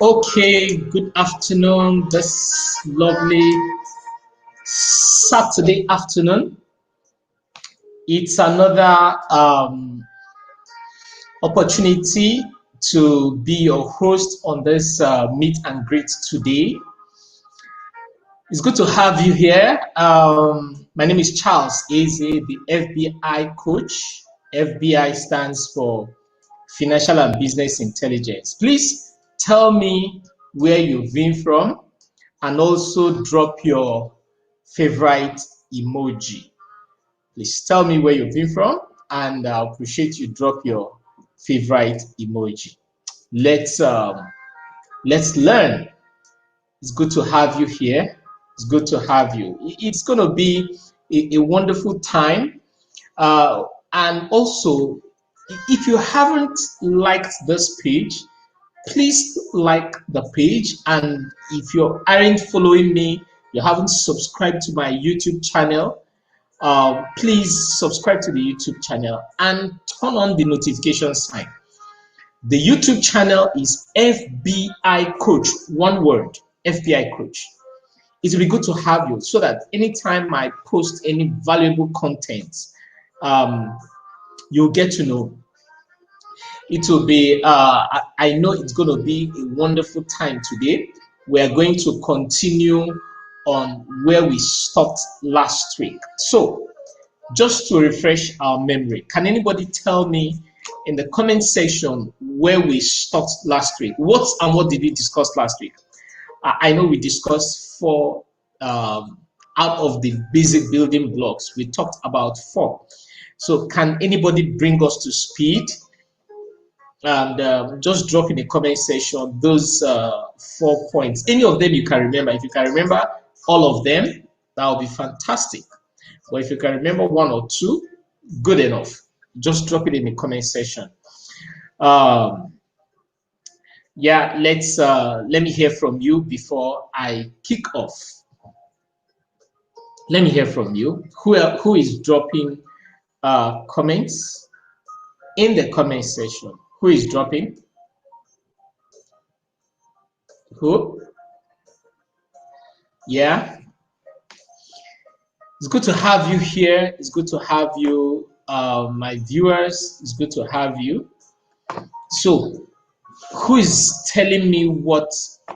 Okay, good afternoon. This lovely Saturday afternoon. It's another opportunity to be your host on this meet and greet today. It's good to have you here. My name is Charles Eze, the FBI coach. FBI stands for Financial and Business Intelligence. Please tell me where you've been from and also drop your favorite emoji. Please tell me where you've been from and I appreciate you drop your favorite emoji. Let's learn. It's good to have you here. It's good to have you. It's going to be a wonderful time. And also, if you haven't liked this page, please like the page. And if you aren't following me, you haven't subscribed to my YouTube channel, please subscribe to the YouTube channel and turn on the notification sign. The YouTube channel is FBI Coach, one word, FBI Coach. It will be good to have you so that anytime I post any valuable content, you'll get to know. It will be, I know it's going to be a wonderful time today. We are going to continue on where we stopped last week. So, just to refresh our memory, can anybody tell me in the comment section where we stopped last week? What did we discuss last week? I know we discussed 4 out of the basic building blocks. We talked about 4. So can anybody bring us to speed? And just drop in the comment section those 4 points. Any of them you can remember. If you can remember all of them, that would be fantastic. But if you can remember 1 or 2, good enough. Just drop it in the comment section. Yeah, let me hear from you before I kick off. Let me hear from you. Who is dropping comments in the comment section? Who is dropping? Who? Yeah. It's good to have you here. It's good to have you, my viewers. It's good to have you. So, who is telling me what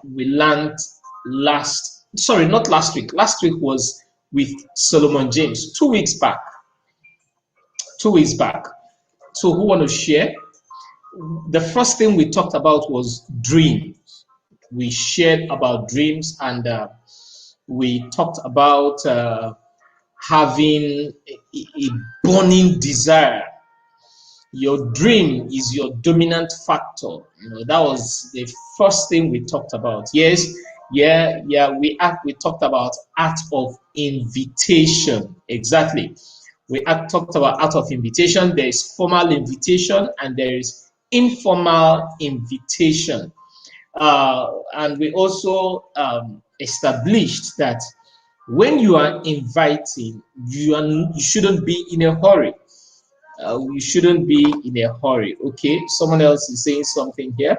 we learned not last week. Last week was with Solomon James, 2 weeks back. 2 weeks back. So who want to share? The first thing we talked about was dreams. We shared about dreams and we talked about having a burning desire. Your dream is your dominant factor. You know, that was the first thing we talked about. Yes, we talked about art of invitation. Exactly. We talked about art of invitation. There is formal invitation and there is informal invitation. And we also established that when you are inviting, you shouldn't be in a hurry. You shouldn't be in a hurry. Okay, someone else is saying something here.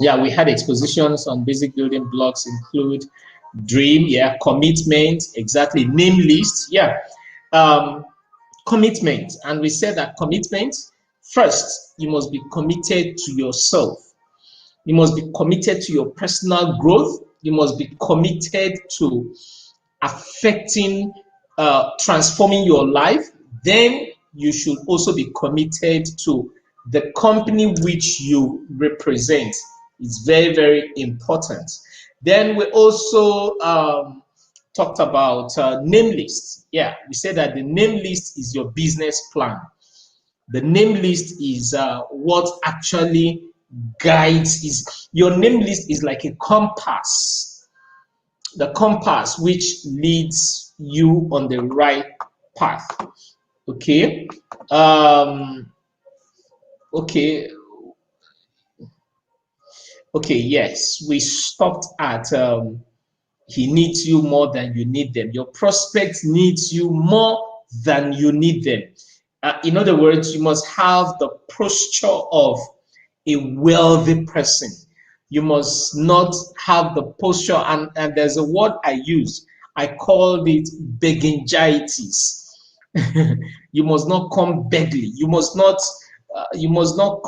Yeah, we had expositions on basic building blocks include dream, yeah, commitment, exactly, name list, yeah, commitment. And we said that commitment, first, you must be committed to yourself. You must be committed to your personal growth. You must be committed to affecting, transforming your life. Then you should also be committed to the company which you represent. It's very, very important. Then we also talked about name lists. Yeah, we said that the name list is your business plan. The name list is what actually guides. Your name list is like a compass. The compass which leads you on the right path. Okay. Okay, yes, we stopped at he needs you more than you need them. Your prospect needs you more than you need them. In other words, you must have the posture of a wealthy person. You must not have the posture, and there's a word I use. I called it beggingitis. You must not come begly. You must not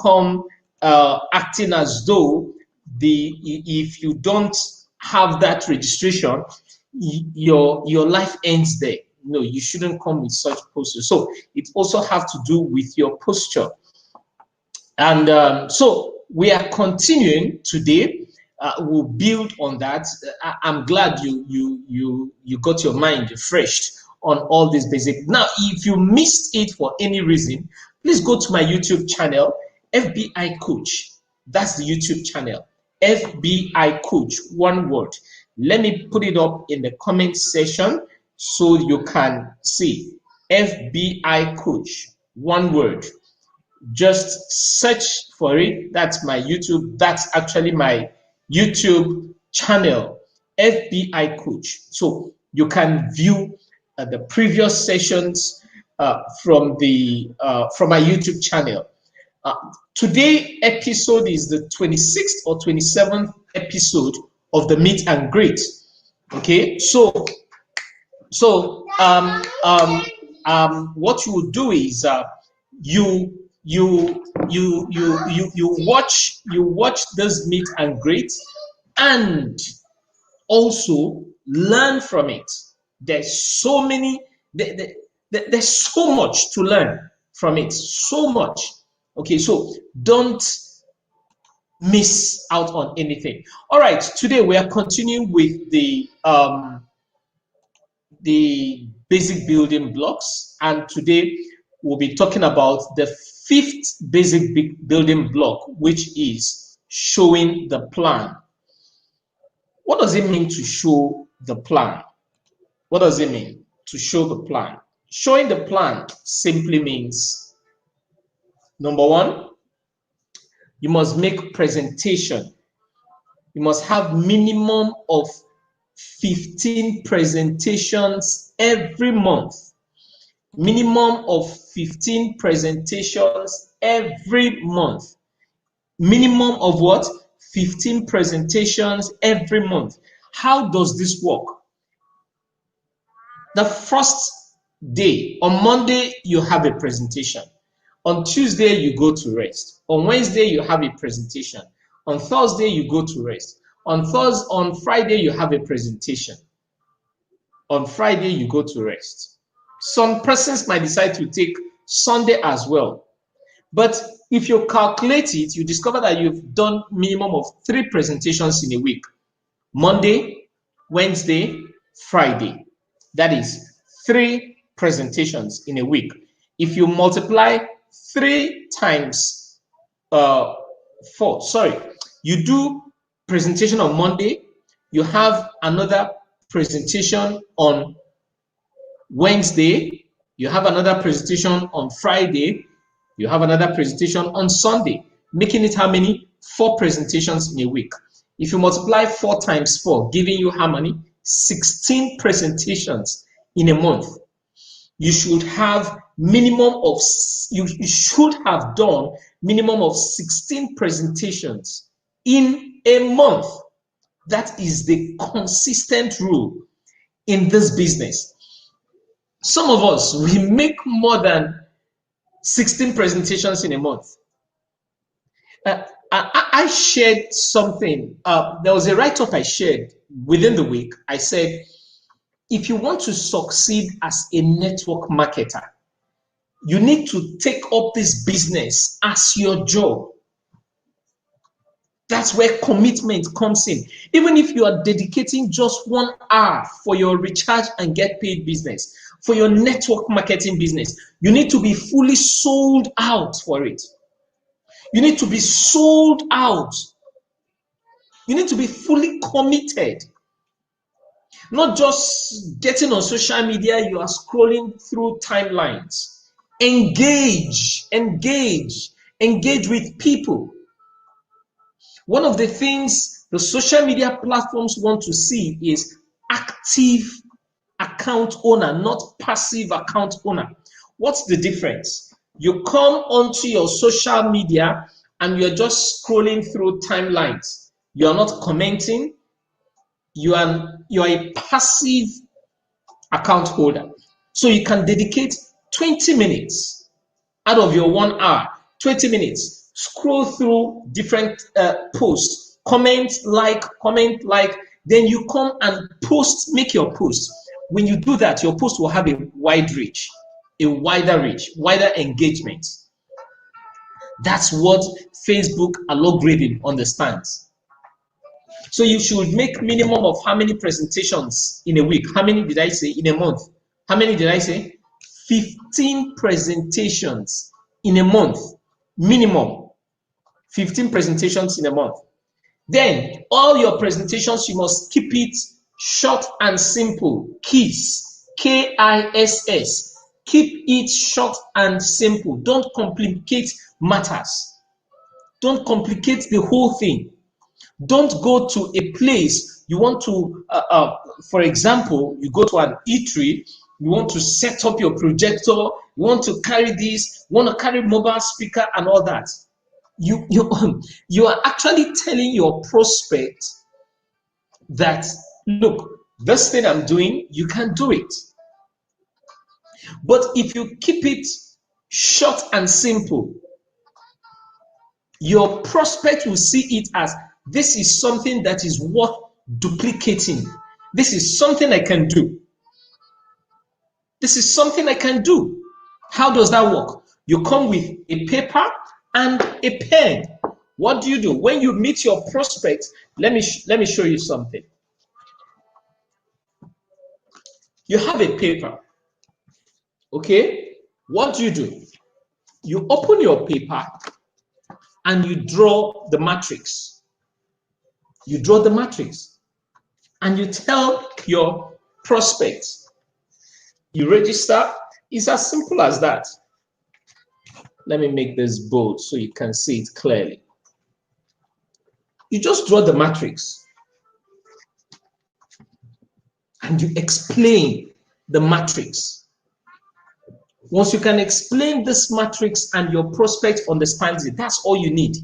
come acting as though if you don't have that registration, your life ends there. No, you shouldn't come with such posture. So it also have to do with your posture. And so we are continuing today. We'll build on that. I'm glad you got your mind refreshed on all this basic. Now, if you missed it for any reason, please go to my YouTube channel, FBI Coach. That's the YouTube channel, FBI Coach, one word. Let me put it up in the comment section so you can see FBI Coach, one word. Just search for it. That's my YouTube. That's actually my YouTube channel, FBI Coach. So you can view the previous sessions from my YouTube channel. Today episode is the 26th or 27th episode of the meet and greet. Okay, so what you will do is you watch this meet and greet and also learn from it. There's so much to learn from it, so much. Okay, so don't miss out on anything. All right, today we are continuing with the basic building blocks, and today we'll be talking about the fifth basic building block, which is showing the plan. What does it mean to show the plan? What does it mean to show the plan? Showing the plan simply means, number one, you must make presentation. You must have minimum of 15 presentations every month. Minimum of 15 presentations every month. Minimum of what? 15 presentations every month. How does this work? The first day, on Monday, you have a presentation. On Tuesday, you go to rest. On Wednesday, you have a presentation. On Thursday, you go to rest. On Friday, you have a presentation. On Friday, you go to rest. Some persons might decide to take Sunday as well. But if you calculate it, you discover that you've done minimum of 3 presentations in a week. Monday, Wednesday, Friday. That is 3 presentations in a week. If you multiply 3 times 4, you do presentation on Monday, you have another presentation on Wednesday, you have another presentation on Friday, you have another presentation on Sunday, making it how many? 4 presentations in a week. If you multiply 4 times 4, giving you how many? 16 presentations in a month. You should have minimum of, you should have done minimum of 16 presentations in a month. That is the consistent rule in this business. Some of us, we make more than 16 presentations in a month. I shared something. There was a write-up I shared within the week. I said, if you want to succeed as a network marketer, you need to take up this business as your job. That's where commitment comes in. Even if you are dedicating just 1 hour for your recharge and get paid business, for your network marketing business, you need to be fully sold out for it. You need to be sold out. You need to be fully committed. Not just getting on social media, you are scrolling through timelines. Engage with people. One of the things the social media platforms want to see is active account owner, not passive account owner. What's the difference? You come onto your social media and you're just scrolling through timelines. You're not commenting. You're a passive account holder. So you can dedicate 20 minutes out of your 1 hour, 20 minutes, scroll through different posts, comment, like, then you come and post, make your post. When you do that, your post will have a wide reach, wider engagement. That's what Facebook algorithm understands. So you should make minimum of how many presentations in a week? How many did I say in a month? How many did I say? 15 presentations in a month. Minimum 15 presentations in a month. Then all your presentations, you must keep it short and simple. KISS, KISS. Keep it short and simple. Don't complicate matters. Don't complicate the whole thing. Don't go to a place you want to, for example, you go to an eatery, you want to set up your projector, you want to carry this, you want to carry mobile speaker and all that. You are actually telling your prospect that, look, this thing I'm doing, you can do it. But if you keep it short and simple, your prospect will see it as, this is something that is worth duplicating. This is something I can do. This is something I can do. How does that work? You come with a paper and a pen. What do? When you meet your prospect, let me show you something. You have a paper. Okay? What do? You open your paper and you draw the matrix. You draw the matrix and you tell your prospect. You register. It's as simple as that. Let me make this bold so you can see it clearly. You just draw the matrix and you explain the matrix. Once you can explain this matrix and your prospect understands it, that's all you need.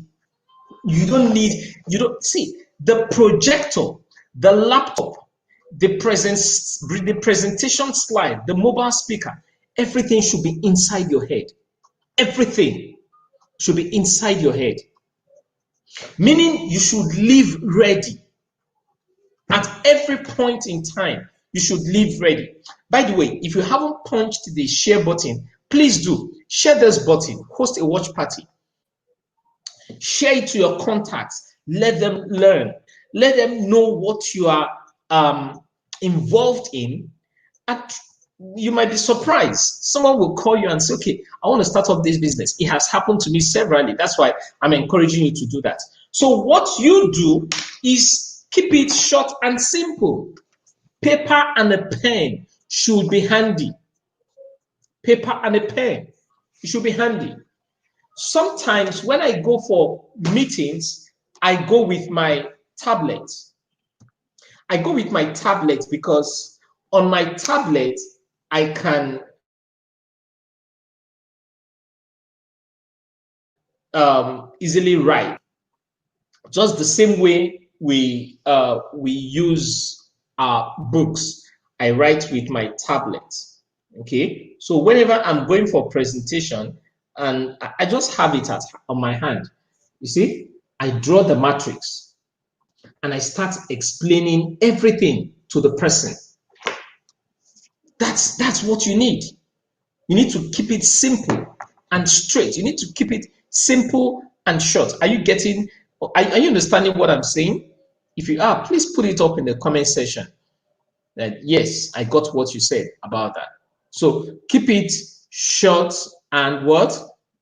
You don't see the projector, the laptop, the presentation slide, the mobile speaker, everything should be inside your head. Everything should be inside your head. Meaning you should live ready. At every point in time, you should live ready. By the way, if you haven't punched the share button, please do. Share this button. Host a watch party. Share it to your contacts. Let them learn. Let them know what you are involved in. And you might be surprised. Someone will call you and say, okay, I want to start up this business. It has happened to me severally. That's why I'm encouraging you to do that. So what you do is keep it short and simple. Paper and a pen should be handy. Paper and a pen. It should be handy. Sometimes when I go for meetings, I go with my tablet. I go with my tablet because on my tablet, I can easily write. Just the same way we use our books. I write with my tablet. Okay, so whenever I'm going for presentation and I just have it on my hand, you see, I draw the matrix and I start explaining everything to the person. That's what you need. You need to keep it simple and straight. You need to keep it simple and short. Are you getting? Are you understanding what I'm saying? If you are, please put it up in the comment section. That yes, I got what you said about that. So keep it short and what?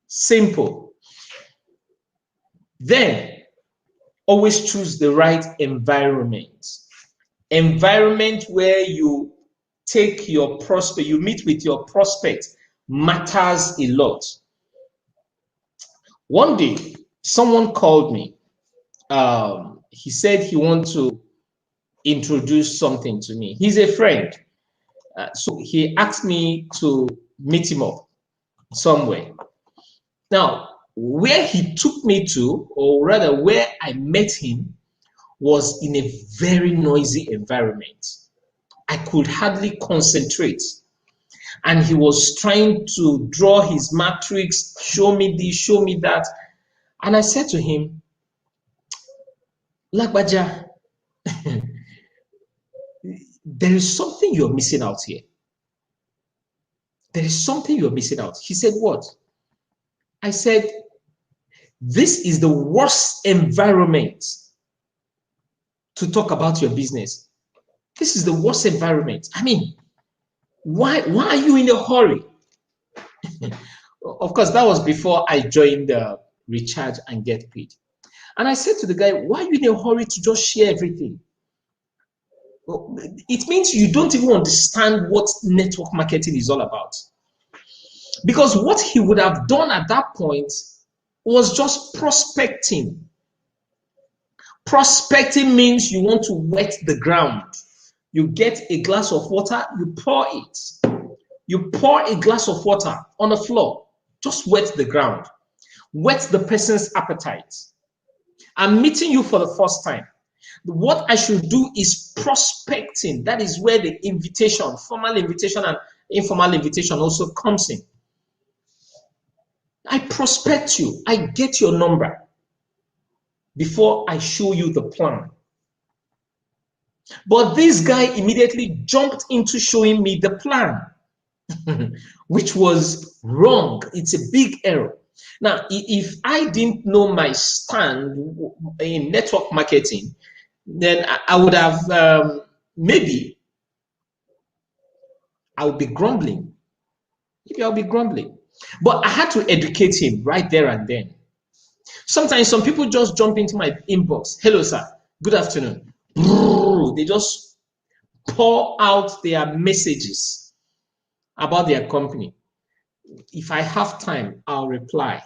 Simple. Then always choose the right environment. Environment where you take your prospect, you meet with your prospect matters a lot. One day, someone called me. He said he wants to introduce something to me. He's a friend. So he asked me to meet him up somewhere. Now, where he took me to, or rather where I met him, was in a very noisy environment. I could hardly concentrate. And he was trying to draw his matrix, show me this, show me that. And I said to him, Lagbaja, there is something you're missing out here. There is something you're missing out. He said, what? I said, this is the worst environment to talk about your business. This is the worst environment. I mean, why are you in a hurry? Of course, that was before I joined the Recharge and Get Paid. And I said to the guy, why are you in a hurry to just share everything? Well, it means you don't even understand what network marketing is all about. Because what he would have done at that point was just prospecting. Prospecting means you want to wet the ground. You get a glass of water, you pour it. You pour a glass of water on the floor. Just wet the ground. Whet the person's appetite. I'm meeting you for the first time. What I should do is prospecting. That is where the invitation, formal invitation and informal invitation also comes in. I prospect you. I get your number before I show you the plan. But this guy immediately jumped into showing me the plan, which was wrong. It's a big error. Now, if I didn't know my stand in network marketing, then I would have, maybe I would be grumbling. Maybe I'll be grumbling. But I had to educate him right there and then. Sometimes some people just jump into my inbox. Hello, sir. Good afternoon. They just pour out their messages about their company. If I have time, I'll reply.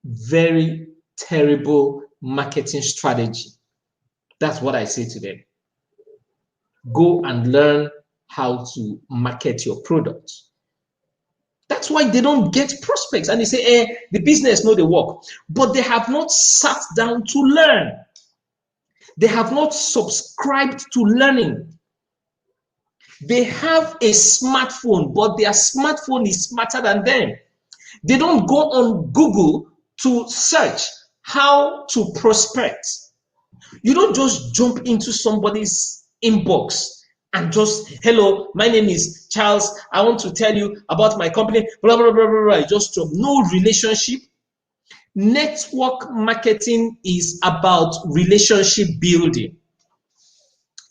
Very terrible marketing strategy. That's what I say to them. Go and learn how to market your product. That's why they don't get prospects. And they say, the business know the work. But they have not sat down to learn. They have not subscribed to learning. They have a smartphone, but their smartphone is smarter than them. They don't go on Google to search how to prospect. You don't just jump into somebody's inbox and just, hello, my name is Charles. I want to tell you about my company, blah, blah, blah, blah, blah. Just jump. No relationship. Network marketing is about relationship building.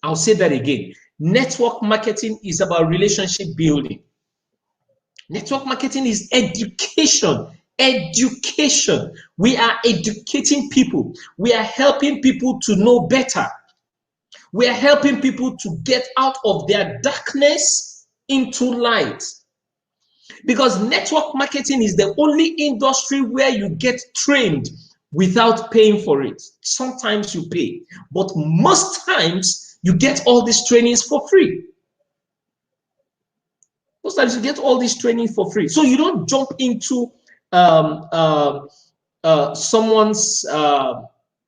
I'll say that again. Network marketing is about relationship building. Network marketing is education. Education. We are educating people. We are helping people to know better. We are helping people to get out of their darkness into light. Because network marketing is the only industry where you get trained without paying for it. Sometimes you pay, but most times you get all these trainings for free. Most times you get all this training for free. So you don't jump into someone's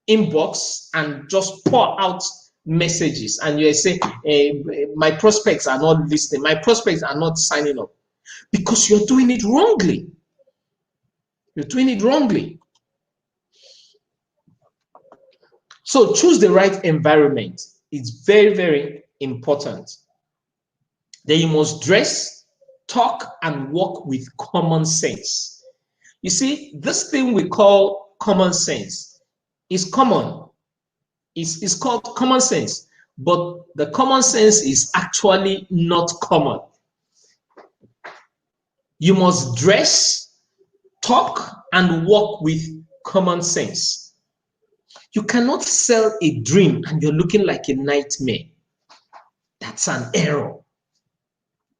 inbox and just pour out messages and you say, my prospects are not listening, my prospects are not signing up, because you're doing it wrongly. You're doing it wrongly. So choose the right environment. It's very, very important. Then you must dress, talk, and walk with common sense. You see, this thing we call common sense is common. It's called common sense, but the common sense is actually not common. You must dress, talk, and walk with common sense. You cannot sell a dream and you're looking like a nightmare. That's an error.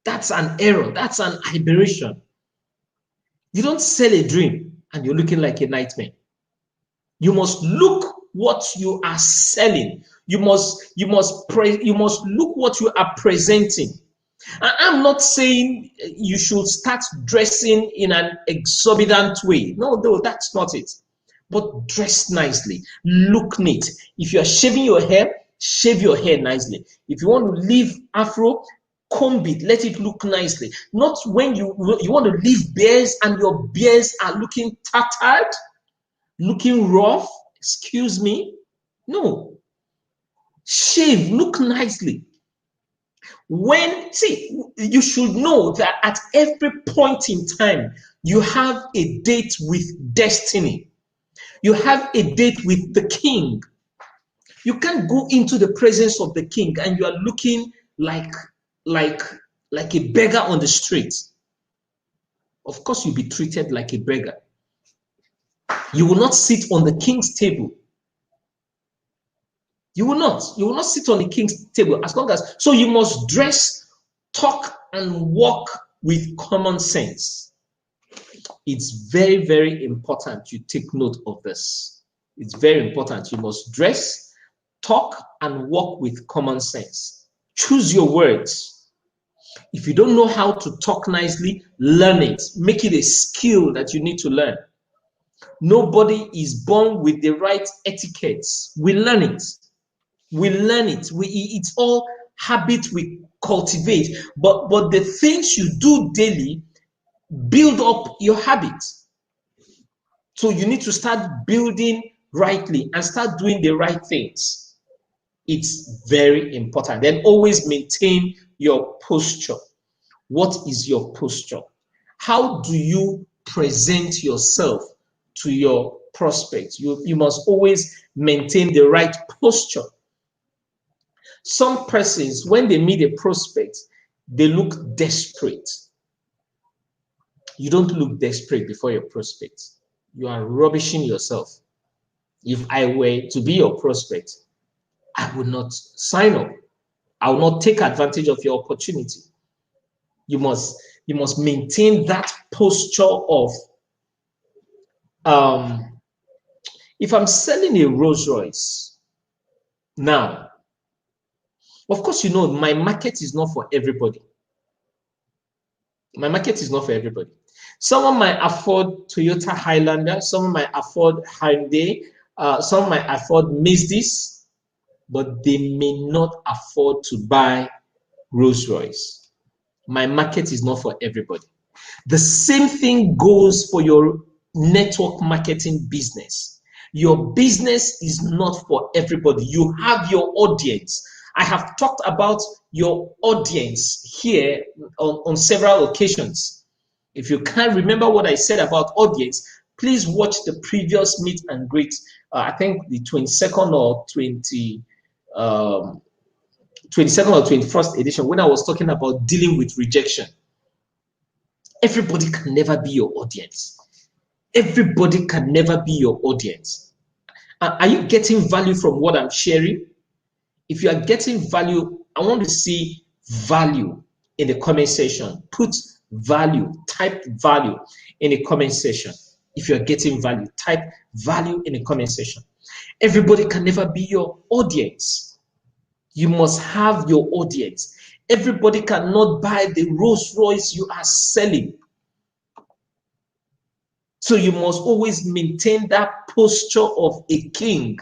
That's an error. That's an aberration. You don't sell a dream and you're looking like a nightmare. You must look what you are selling. You must look what you are presenting. I'm not saying you should start dressing in an exorbitant way. No, that's not it. But dress nicely, look neat. If you are shaving your hair, shave your hair nicely. If you want to leave afro, comb it, let it look nicely. Not when you want to leave bears and your bears are looking tattered, looking rough. Excuse me. No. Shave, look nicely. You should know that at every point in time, you have a date with destiny. You have a date with the king. You can't go into the presence of the king and you are looking like a beggar on the street. Of course, you'll be treated like a beggar. You will not sit on the king's table. You will not sit on the king's table as long as, so you must dress, talk, and walk with common sense. It's very, very important you take note of this. It's very important. You must dress, talk, and walk with common sense. Choose your words. If you don't know how to talk nicely, learn it. Make it a skill that you need to learn. Nobody is born with the right etiquettes. We learn it. We learn it. It's all habit we cultivate. But the things you do daily build up your habits. So you need to start building rightly and start doing the right things. It's very important. Then always maintain your posture. What is your posture? How do you present yourself to your prospects? You must always maintain the right posture. Some persons, when they meet a prospect, they look desperate. You don't look desperate before your prospect. You are rubbishing yourself. If I were to be your prospect, I would not sign up. I will not take advantage of your opportunity. You must maintain that posture of, if I'm selling a Rolls Royce now, of course, you know, my market is not for everybody. My market is not for everybody. Someone might afford Toyota Highlander, someone might afford Hyundai, someone might afford Mercedes, but they may not afford to buy Rolls Royce. My market is not for everybody. The same thing goes for your network marketing business. Your business is not for everybody. You have your audience. I have talked about your audience here on several occasions. If you can't remember what I said about audience, please watch the previous meet and greet. I think the 22nd or 22nd or 21st edition, when I was talking about dealing with rejection. Everybody can never be your audience. Everybody can never be your audience. Are you getting value from what I'm sharing? If you are getting value, I want to see value in the comment section. Put value, type value in the comment section. If you are getting value, type value in the comment section. Everybody can never be your audience. You must have your audience. Everybody cannot buy the Rolls Royce you are selling. So you must always maintain that posture of a king.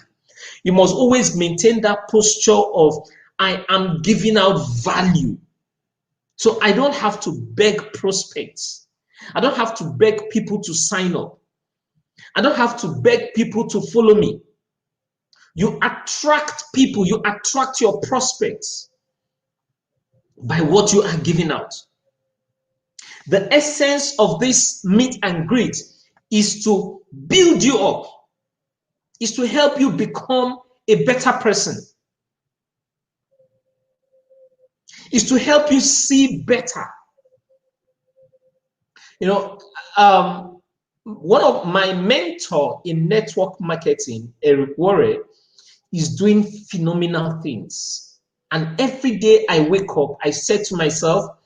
You must always maintain that posture of, I am giving out value. So I don't have to beg prospects. I don't have to beg people to sign up. I don't have to beg people to follow me. You attract people, you attract your prospects by what you are giving out. The essence of this meet and greet is to build you up, is to help you become a better person, is to help you see better. You know, one of my mentor in network marketing, Eric Warren, is doing phenomenal things. And every day I wake up, I said to myself,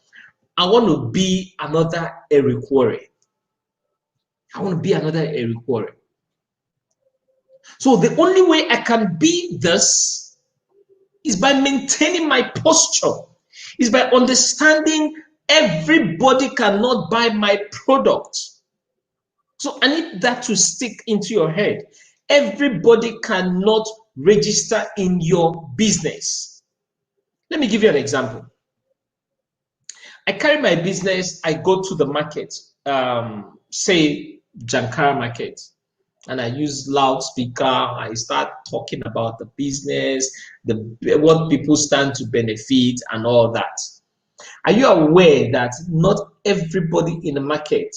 I want to be another Eric Warren. I want to be another Eric Warren. So the only way I can be this is by maintaining my posture. It's by understanding everybody cannot buy my product. So I need that to stick into your head. Everybody cannot register in your business. Let me give you an example. I carry my business, I go to the market, say Jankara market, and I use loudspeaker. I start talking about the business, what people stand to benefit and all that. Are you aware that not everybody in the market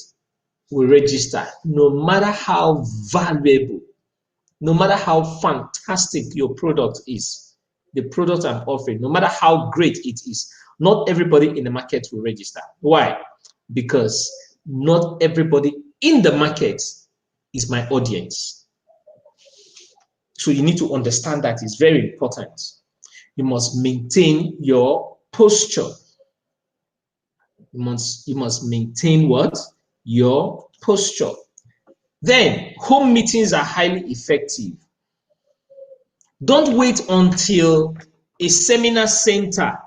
will register, no matter how valuable, no matter how fantastic your product is, the product I'm offering, no matter how great it is, not everybody in the market will register. Why? Because not everybody in the market is my audience. So you need to understand that it's very important. You must maintain your posture. You must maintain what? Your posture. Then, home meetings are highly effective. Don't wait until a seminar center,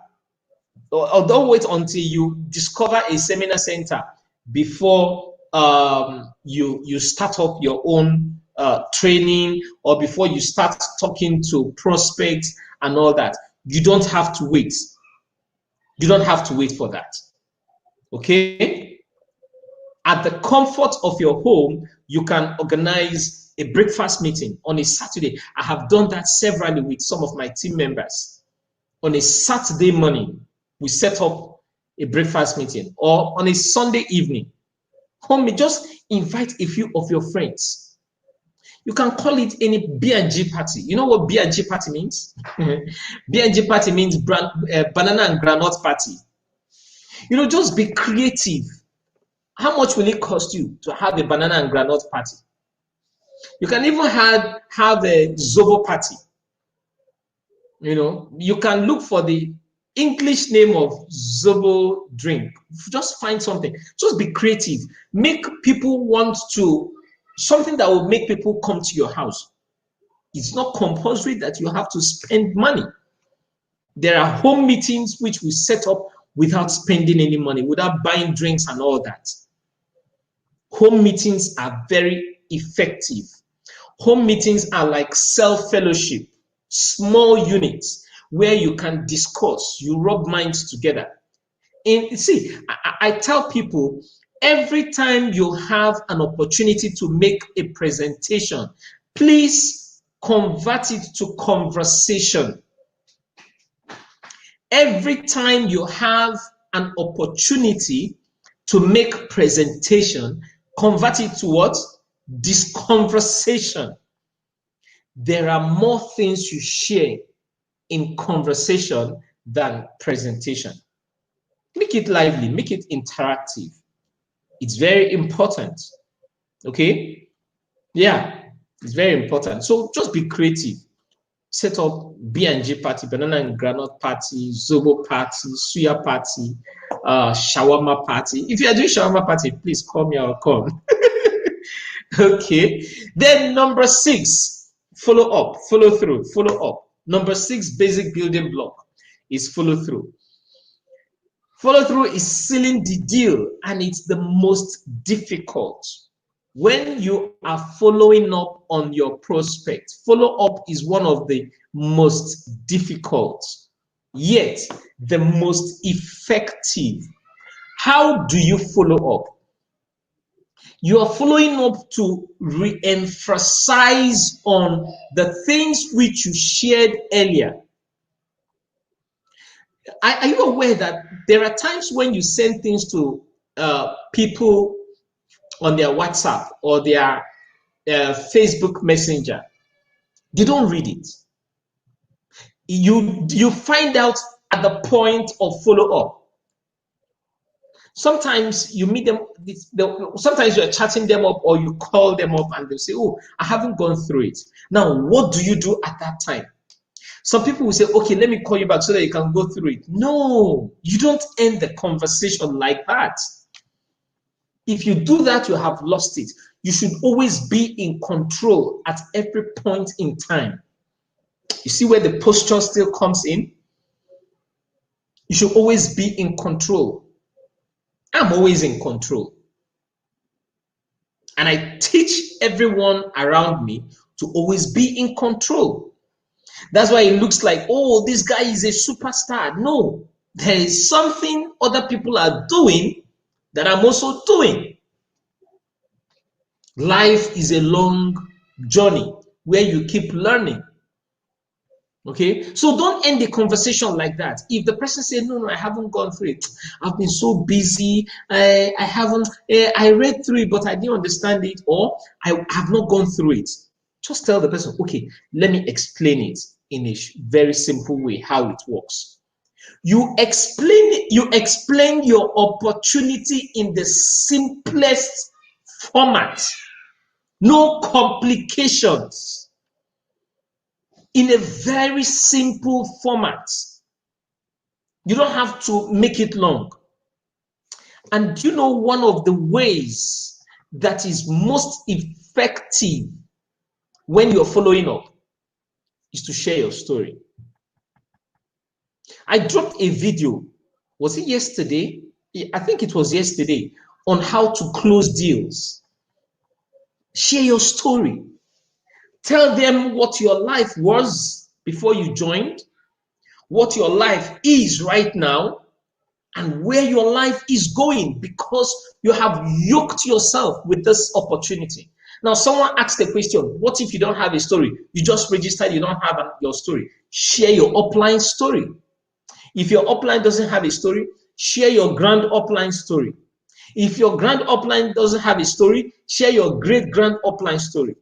or don't wait until you discover a seminar center before you start up your own training, or before you start talking to prospects and all that. You don't have to wait. You don't have to wait for that. Okay? At the comfort of your home, you can organize a breakfast meeting on a Saturday. I have done that severally with some of my team members. On a Saturday morning, we set up a breakfast meeting, or on a Sunday evening. Home, just invite a few of your friends. You can call it any B&G party. You know what B&G party means? B&G party means banana and granite party. You know, just be creative. How much will it cost you to have a banana and granite party? You can even have a Zobo party. You know, you can look for the English name of Zobo drink. Just find something. Just be creative. Make people want to, something that will make people come to your house. It's not compulsory that you have to spend money. There are home meetings which we set up without spending any money, without buying drinks and all that. Home meetings are very effective. Home meetings are like self-fellowship, small units where you can discuss, you rub minds together. And see, I tell people, every time you have an opportunity to make a presentation, please convert it to conversation. Every time you have an opportunity to make presentation, convert it to what? This conversation. There are more things you share in conversation than presentation. Make it lively, make it interactive. It's very important. Okay? Yeah, it's very important. So just be creative. Set up B&G party, banana and granite party, Zobo party, suya party, shawarma party. If you are doing shawarma party, please call me, I'll come. Okay. Then number 6, follow up, follow through, follow up. Number 6 basic building block is follow through. Follow through is sealing the deal, and it's the most difficult. When you are following up on your prospect, follow up is one of the most difficult, yet the most effective. How do you follow up? You are following up to re-emphasize on the things which you shared earlier. Are you aware that there are times when you send things to people on their WhatsApp or their Facebook Messenger, they don't read it. You find out at the point of follow-up. Sometimes you meet them, sometimes you're chatting them up or you call them up and they'll say, oh, I haven't gone through it. Now, what do you do at that time? Some people will say, okay, let me call you back so that you can go through it. No, you don't end the conversation like that. If you do that, you have lost it. You should always be in control at every point in time. You see where the posture still comes in? You should always be in control. I'm always in control. And I teach everyone around me to always be in control. That's why it looks like, oh, this guy is a superstar. No, there is something other people are doing that I'm also doing. Life is a long journey where you keep learning. Okay, so don't end the conversation like that. If the person said, no, I haven't gone through it, I've been so busy, I haven't, I read through it, but I didn't understand it, or I have not gone through it. Just tell the person, okay, let me explain it in a very simple way, how it works. You explain your opportunity in the simplest format. No complications. In a very simple format. You don't have to make it long. And you know, one of the ways that is most effective when you're following up is to share your story. I dropped a video, was it yesterday? I think it was yesterday, on how to close deals. Share your story. Tell them what your life was before you joined, what your life is right now, and where your life is going, because you have yoked yourself with this opportunity. Now, someone asked the question, what if you don't have a story? You just registered, you don't have your story. Share your upline story. If your upline doesn't have a story, share your grand upline story. If your grand upline doesn't have a story, share your great grand upline story.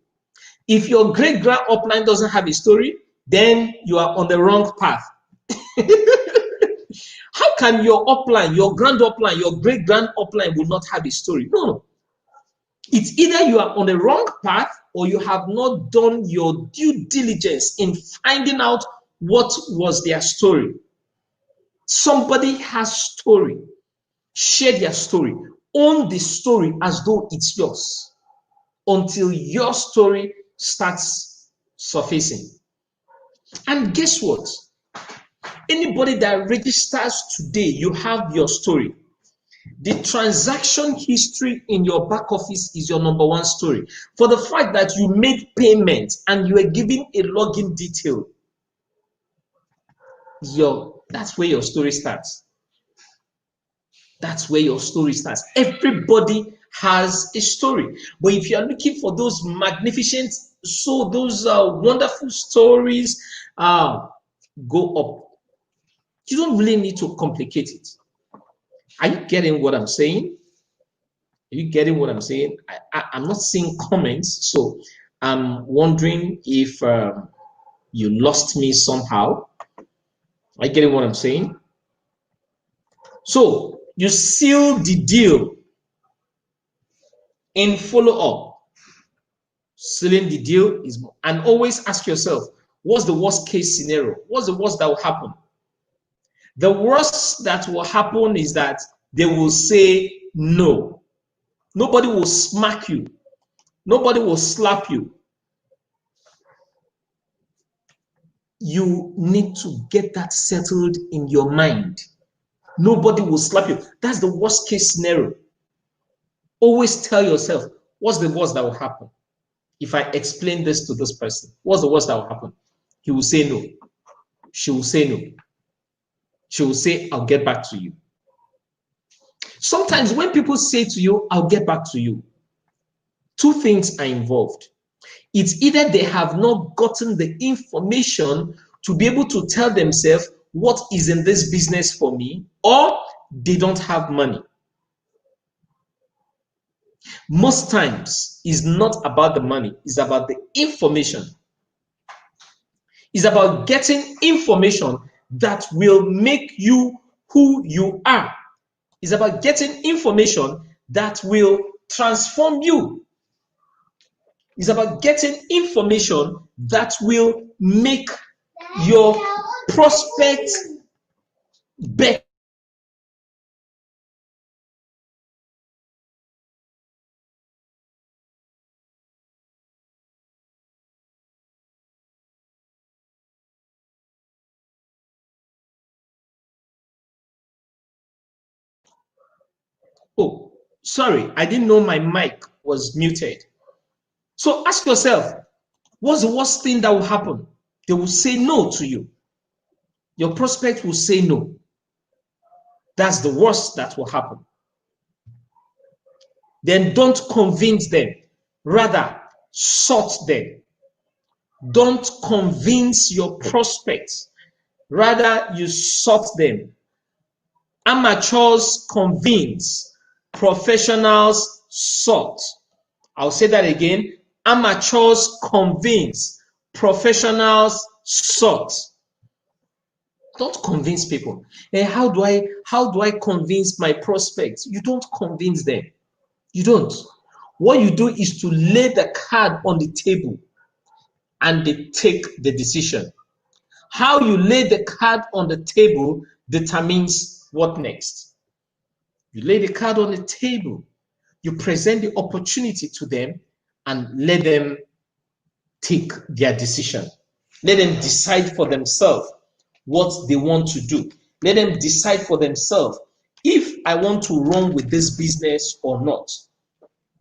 If your great grand upline doesn't have a story, then you are on the wrong path. How can your upline, your grand upline, your great grand upline will not have a story? No. It's either you are on the wrong path or you have not done your due diligence in finding out what was their story. Somebody has story. Share their story. Own the story as though it's yours until your story starts surfacing. And guess what? Anybody that registers today, you have your story. The transaction history in your back office is your number one story. For the fact that you made payment and you are given a login detail, that's where your story starts. That's where your story starts. Everybody has a story. But if you are looking for those magnificent, those wonderful stories, go up. You don't really need to complicate it. Are you getting what I'm saying? Are you getting what I'm saying? I'm not seeing comments, so I'm wondering if you lost me somehow. Are you getting what I'm saying? So you seal the deal in follow-up. Sealing the deal is, and always ask yourself, what's the worst case scenario? What's the worst that will happen? The worst that will happen is that they will say no. Nobody will smack you. Nobody will slap you. You need to get that settled in your mind. Nobody will slap you. That's the worst case scenario. Always tell yourself, what's the worst that will happen? If I explain this to this person, what's the worst that will happen? He will say no. She will say no. She will say, I'll get back to you. Sometimes when people say to you, I'll get back to you, two things are involved. It's either they have not gotten the information to be able to tell themselves what is in this business for me, or they don't have money. Most times, it's not about the money, it's about the information. It's about getting information that will make you who you are. It's about getting information that will transform you. It's about getting information that will make your prospects better. Oh, sorry, I didn't know my mic was muted. So ask yourself, what's the worst thing that will happen? They will say no to you. Your prospect will say no. That's the worst that will happen. Then don't convince them. Rather, sort them. Don't convince your prospects. Rather, you sort them. Amateurs convince, professionals sort. I'll say that again. Amateurs convince, professionals sort. Don't convince people. Hey, how do I convince my prospects? You don't convince them. You don't. What you do is to lay the card on the table and they take the decision. How you lay the card on the table determines what next. You lay the card on the table, you present the opportunity to them and let them take their decision. Let them decide for themselves what they want to do. Let them decide for themselves if I want to run with this business or not.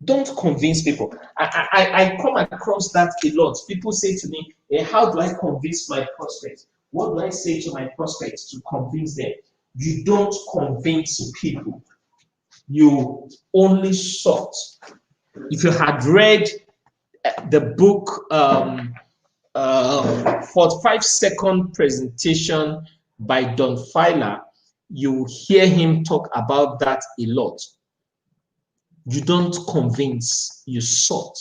Don't convince people. I come across that a lot. People say to me, hey, how do I convince my prospects? What do I say to my prospects to convince them? You don't convince people. You only sort. If you had read the book 45-second presentation by Don Filer, you hear him talk about that a lot. You don't convince, you sort.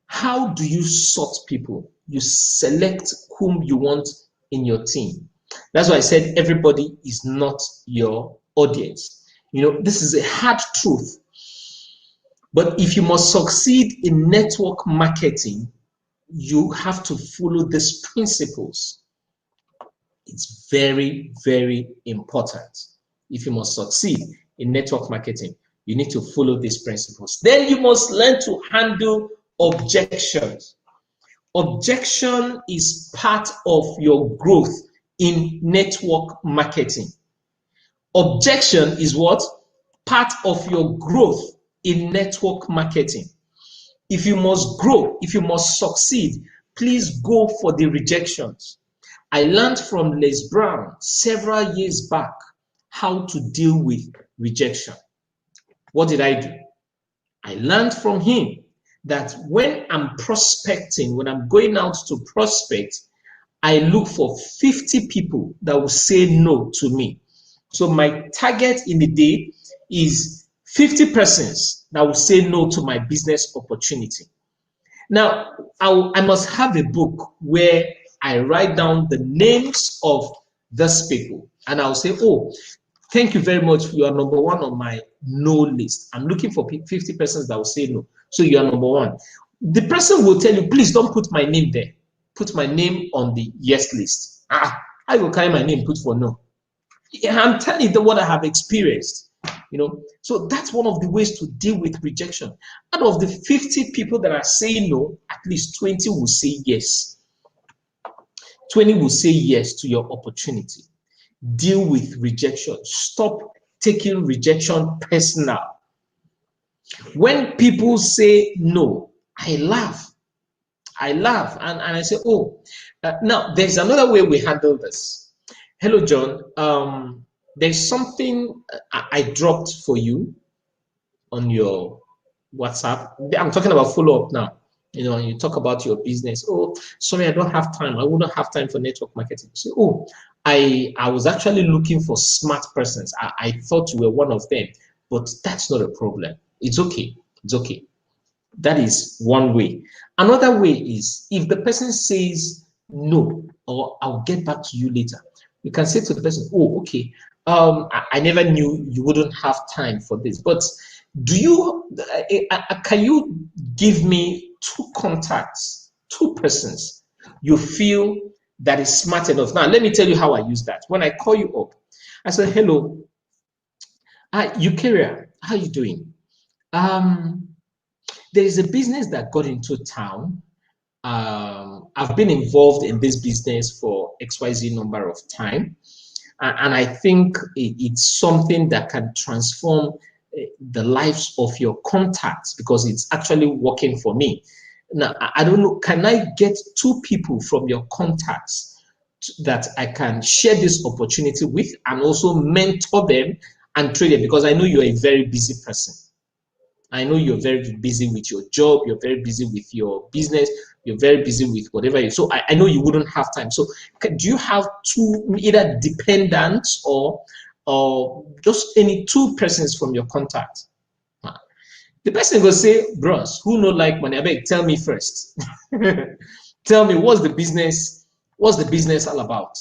How do you sort people? You select whom you want in your team. That's why I said everybody is not your audience. You know, this is a hard truth. But if you must succeed in network marketing, you have to follow these principles. It's very, very important. If you must succeed in network marketing, you need to follow these principles. Then you must learn to handle objections. Objection is part of your growth in network marketing. Objection is what? Part of your growth in network marketing. If you must grow, if you must succeed, please go for the rejections. I learned from Les Brown several years back how to deal with rejection. What did I do? I learned from him that when I'm prospecting, when I'm going out to prospect, I look for 50 people that will say no to me. So my target in the day is 50 persons that will say no to my business opportunity. Now, I must have a book where I write down the names of those people and I'll say, oh, thank you very much. You are number one on my no list. I'm looking for 50 persons that will say no. So you are number one. The person will tell you, please don't put my name there. Put my name on the yes list. I will carry my name, put for no. I'm telling you what I have experienced. You know, so that's one of the ways to deal with rejection. Out of the 50 people that are saying no, at least 20 will say yes. 20 will say yes to your opportunity. Deal with rejection. Stop taking rejection personal. When people say no, I laugh. And I say, oh, now there's another way we handle this. Hello, John. There's something I dropped for you on your WhatsApp. I'm talking about follow-up now. You know, you talk about your business. Oh, sorry, I don't have time. I wouldn't have time for network marketing. So, oh, I was actually looking for smart persons. I thought you were one of them, but that's not a problem. It's okay. It's okay. That is one way. Another way is if the person says no, or I'll get back to you later, you can say to the person, oh, okay, I never knew you wouldn't have time for this, but do you, can you give me 2 contacts, 2 persons you feel that is smart enough? Now, let me tell you how I use that. When I call you up, I say, hello, Eukarya, how are you doing? There is a business that got into town. I've been involved in this business for XYZ number of time. And I think it's something that can transform the lives of your contacts because it's actually working for me. Now, I don't know, can I get 2 people from your contacts that I can share this opportunity with and also mentor them and train them? Because I know you're a very busy person. I know you're very busy with your job, you're very busy with your business, you're very busy with whatever. So I know you wouldn't have time. So do you have 2 either dependents or just any 2 persons from your contact? The person will say, bros, who no like money? I beg, tell me first. Tell me, what's the business all about?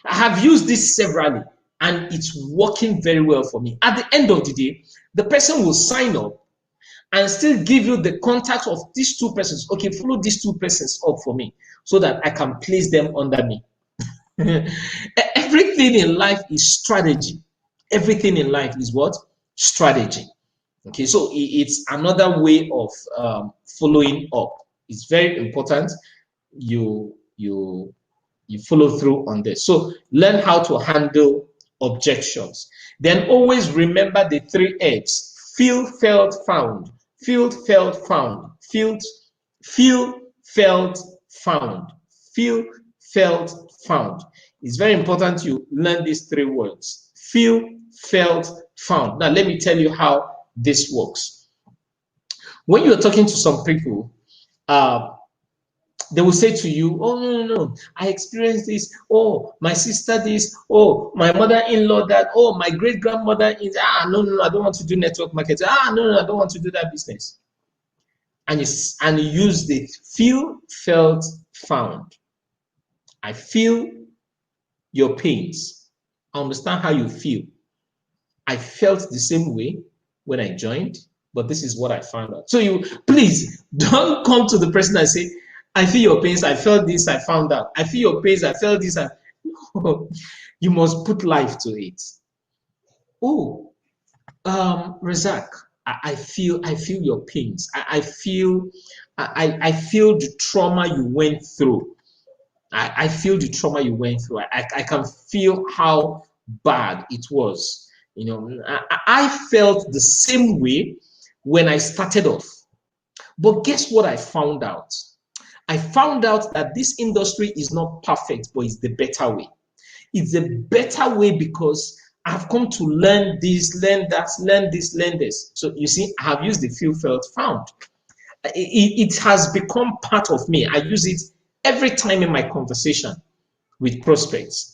I have used this severally and it's working very well for me. At the end of the day, the person will sign up and still give you the contact of these 2 persons. Okay, follow these 2 persons up for me so that I can place them under me. Everything in life is strategy. Everything in life is what? Strategy. Okay, so it's another way of following up. It's very important you follow through on this. So learn how to handle objections. Then always remember the 3 F's: feel, felt, found. Feel, felt, found. Feel, felt, found. Feel, felt, found. It's very important you learn these 3 words: feel, felt, found. Now let me tell you how this works. When you're talking to some people, they will say to you, oh, no, I experienced this. Oh, my sister this. Oh, my mother-in-law that. Oh, my great-grandmother is, no, I don't want to do network marketing. No, I don't want to do that business. And you use the feel, felt, found. I feel your pains. I understand how you feel. I felt the same way when I joined, but this is what I found out. So you, please don't come to the person and say, I feel your pains, I felt this, I found out. I feel your pains, I felt this. No. You must put life to it. Oh, Razak, I feel your pains. I feel the trauma you went through. I feel the trauma you went through. I can feel how bad it was. You know, I felt the same way when I started off. But guess what I found out? I found out that this industry is not perfect, but it's the better way. It's a better way because I've come to learn this, learn that, learn this, learn this. So you see, I have used the feel, felt, found. It has become part of me. I use it every time in my conversation with prospects.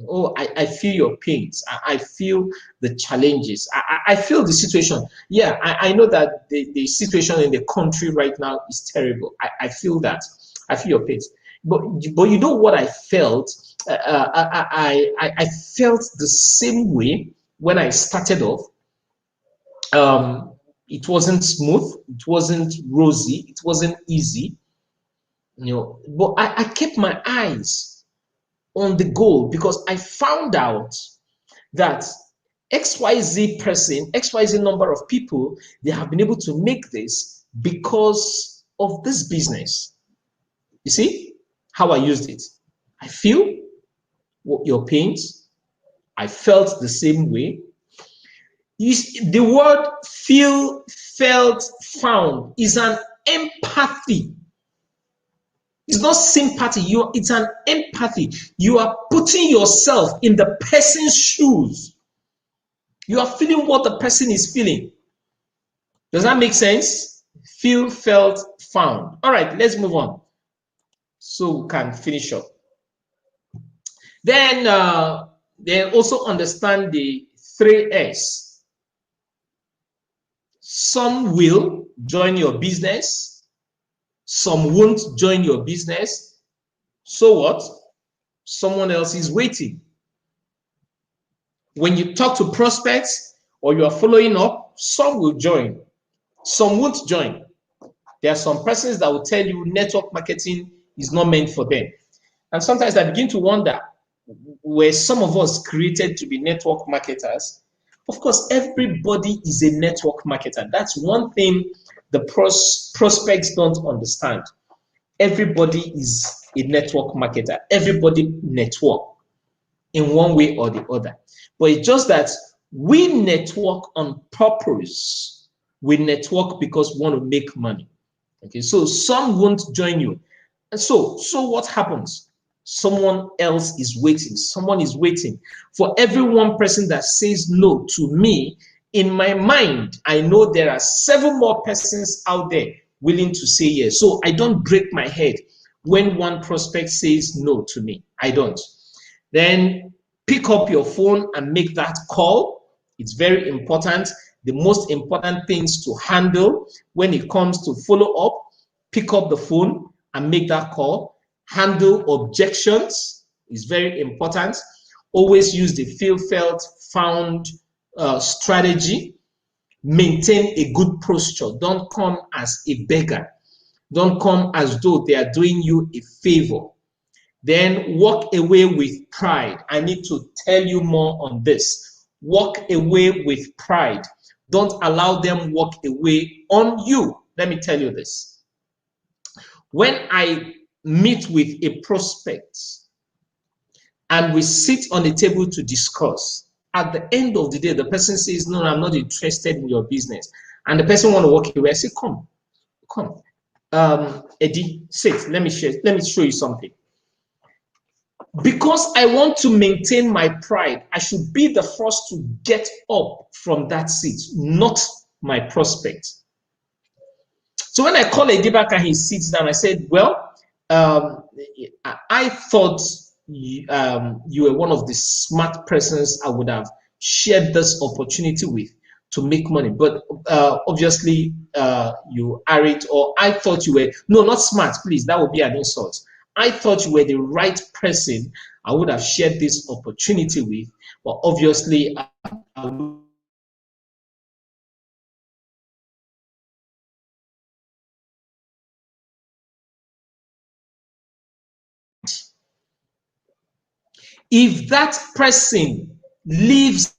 Oh, I feel your pains. I feel the challenges. I feel the situation. Yeah, I know that the situation in the country right now is terrible. I feel that. I feel your pains. But you know what I felt? I felt the same way when I started off. It wasn't smooth. It wasn't rosy. It wasn't easy. You know, but I kept my eyes on the goal because I found out that XYZ person, XYZ number of people, they have been able to make this because of this business. You see how I used it? I feel your pains. I felt the same way. The word feel, felt, found is an empathy. It's not sympathy. It's an empathy. You are putting yourself in the person's shoes. You are feeling what the person is feeling. Does that make sense? Feel, felt, found. All right, let's move on so we can finish up. Then also understand the 3 S. Some will join your business. Some won't join your business. So what? Someone else is waiting. When you talk to prospects or you are following up, some will join. Some won't join. There are some persons that will tell you network marketing is not meant for them. And sometimes I begin to wonder, were some of us created to be network marketers? Of course, everybody is a network marketer. That's one thing the prospects don't understand. Everybody is a network marketer. Everybody network in one way or the other. But it's just that We network on purpose. We network because we want to make money. Okay, so some won't join you. And so what happens? Someone else is waiting. Someone is waiting. For every one person that says no to me, in my mind, I know there are 7 more persons out there willing to say yes. So I don't break my head when one prospect says no to me. I don't. Then pick up your phone and make that call. It's very important. The most important things to handle when it comes to follow up, pick up the phone and make that call. Handle objections is very important. Always use the feel, felt, found strategy. Maintain a good posture. Don't come as a beggar. Don't come as though they are doing you a favor. Then walk away with pride. I need to tell you more on this. Walk away with pride. Don't allow them walk away on you. Let me tell you this. When I meet with a prospect and we sit on the table to discuss, at the end of the day, the person says, no, I'm not interested in your business. And the person want to walk away. I say, come. Eddie, sit. Let me show you something. Because I want to maintain my pride, I should be the first to get up from that seat, not my prospect. So when I call Eddie back and he sits down, I said, well, I thought you were one of the smart persons I would have shared this opportunity with to make money. But obviously, you are it, or I thought you were, no, not smart, please, that would be an insult. I thought you were the right person I would have shared this opportunity with, but obviously, if that person leaves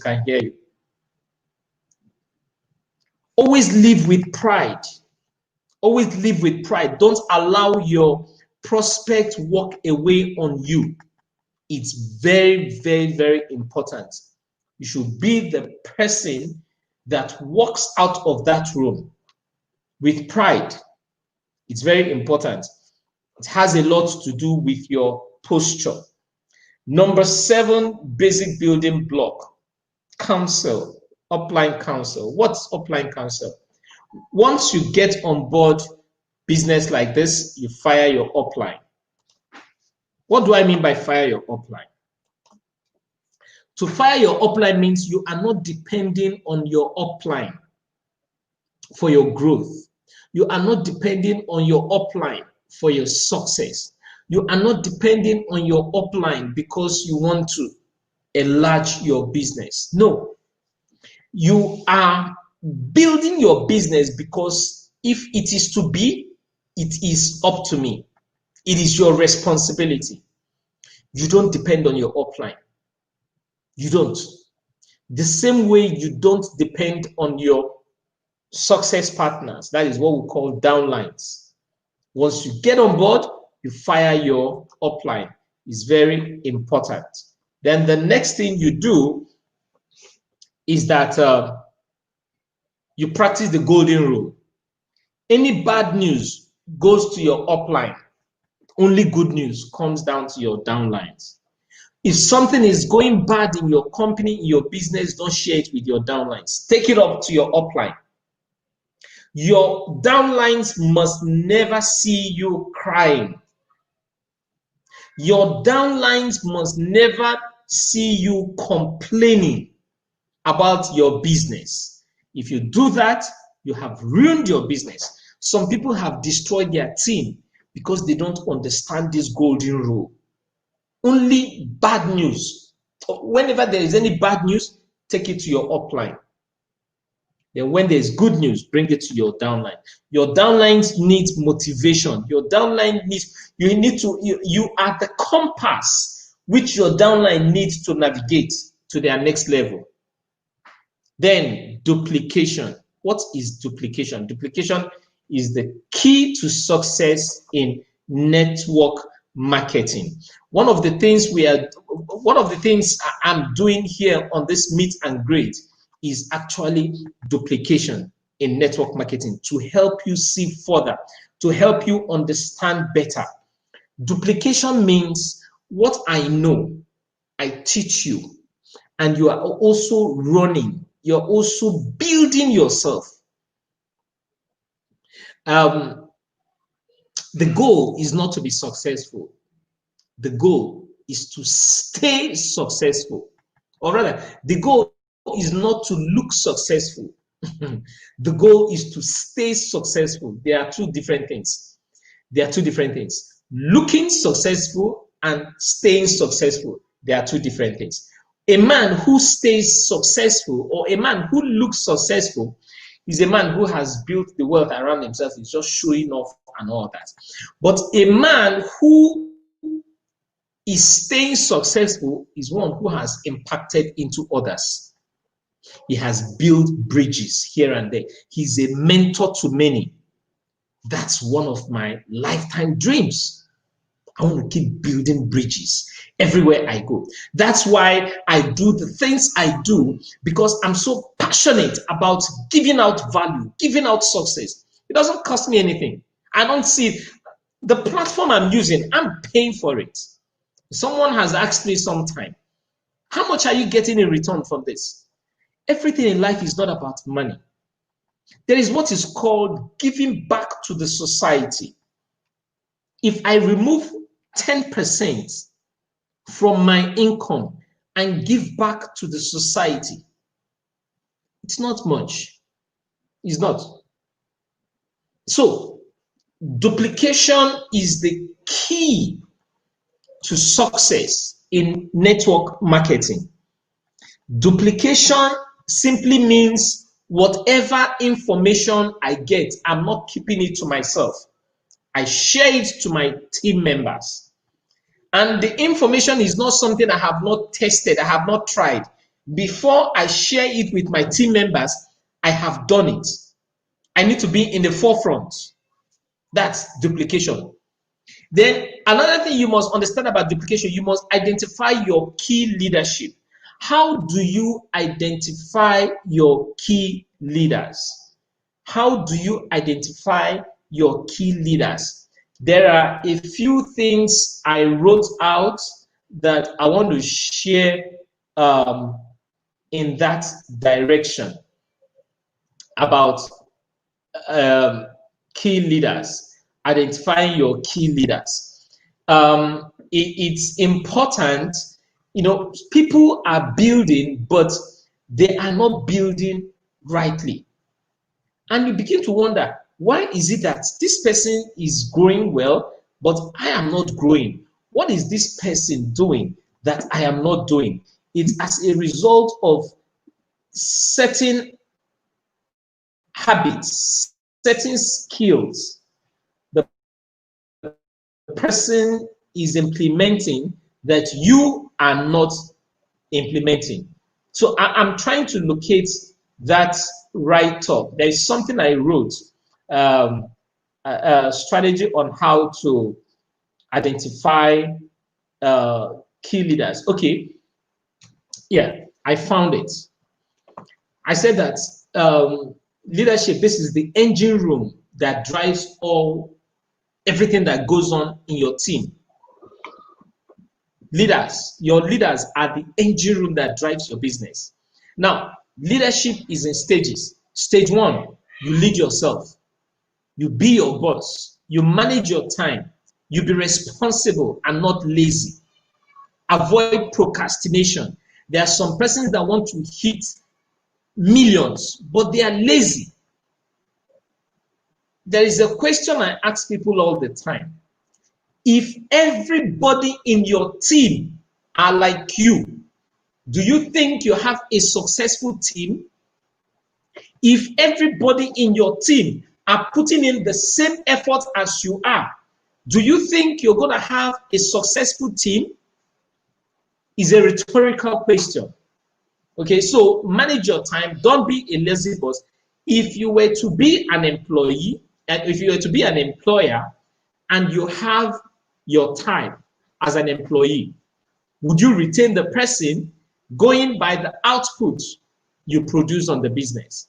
can hear you. Always live with pride. Always live with pride. Don't allow your prospect walk away on you. It's very, very, very important. You should be the person that walks out of that room with pride. It's very important. It has a lot to do with your posture. Number 7, basic building block. Counsel, upline counsel. What's upline counsel? Once you get on board business like this, you fire your upline. What do I mean by fire your upline? To fire your upline means you are not depending on your upline for your growth. You are not depending on your upline for your success. You are not depending on your upline because you want to enlarge your business. No. You are building your business because if it is to be, it is up to me. It is your responsibility. You don't depend on your upline. You don't. The same way you don't depend on your success partners. That is what we call downlines. Once you get on board, you fire your upline. It's very important. Then the next thing you do is that you practice the golden rule. Any bad news goes to your upline. Only good news comes down to your downlines. If something is going bad in your company, in your business, don't share it with your downlines. Take it up to your upline. Your downlines must never see you crying. Your downlines must never see you complaining about your business. If you do that, you have ruined your business. Some people have destroyed their team because they don't understand this golden rule. Only bad news. Whenever there is any bad news, take it to your upline. Then when there's good news, bring it to your downline. Your downlines need motivation. Your downline needs, you are the compass which your downline needs to navigate to their next level. Then duplication. What is duplication? Duplication is the key to success in network marketing. One of the things I'm doing here on this meet and greet is actually duplication in network marketing to help you see further, to help you understand better. Duplication means what I know, I teach you, and you are also running, you're also building yourself. The goal is not to be successful. The goal is to stay successful. Or rather, the goal is not to look successful. The goal is to stay successful. There are two different things. Looking successful and staying successful. There are two different things. A man who stays successful or a man who looks successful is a man who has built the wealth around himself. He's just showing off and all that. But a man who is staying successful is one who has impacted into others. He has built bridges here and there. He's a mentor to many. That's one of my lifetime dreams. I want to keep building bridges everywhere I go. That's why I do the things I do, because I'm so passionate about giving out value, giving out success. It doesn't cost me anything. I don't see it. The platform I'm using, I'm paying for it. Someone has asked me sometime, how much are you getting in return from this? Everything in life is not about money. There is what is called giving back to the society. If I remove 10% from my income and give back to the society, it's not much. It's not. So, duplication is the key to success in network marketing. Duplication simply means whatever information I get, I'm not keeping it to myself. I share it to my team members. And the information is not something I have not tested, I have not tried. Before I share it with my team members, I have done it. I need to be in the forefront. That's duplication. Then another thing you must understand about duplication, you must identify your key leadership. How do you identify your key leaders? How do you identify your key leaders? There are a few things I wrote out that I want to share in that direction about key leaders, identifying your key leaders. It's important, you know, people are building, but they are not building rightly. And you begin to wonder, why is it that this person is growing well, but I am not growing? What is this person doing that I am not doing? It's as a result of certain habits, certain skills the person is implementing that you are not implementing. So I'm trying to locate that right up. There is something I wrote, a strategy on how to identify key leaders. Okay, yeah, I found it. I said that leadership, this is the engine room that drives everything that goes on in your team. Leaders, your leaders are the engine room that drives your business. Now, leadership is in stages. Stage one, you lead yourself. You be your boss. You manage your time. You be responsible and not lazy. Avoid procrastination. There are some persons that want to hit millions, but they are lazy. There is a question I ask people all the time. If everybody in your team are like you, do you think you have a successful team? If everybody in your team are putting in the same effort as you are, do you think you're going to have a successful team? Is a rhetorical question. Okay, so manage your time. Don't be a lazy boss. If you were to be an employee, and if you were to be an employer, and you have your time as an employee, would you retain the person going by the output you produce on the business?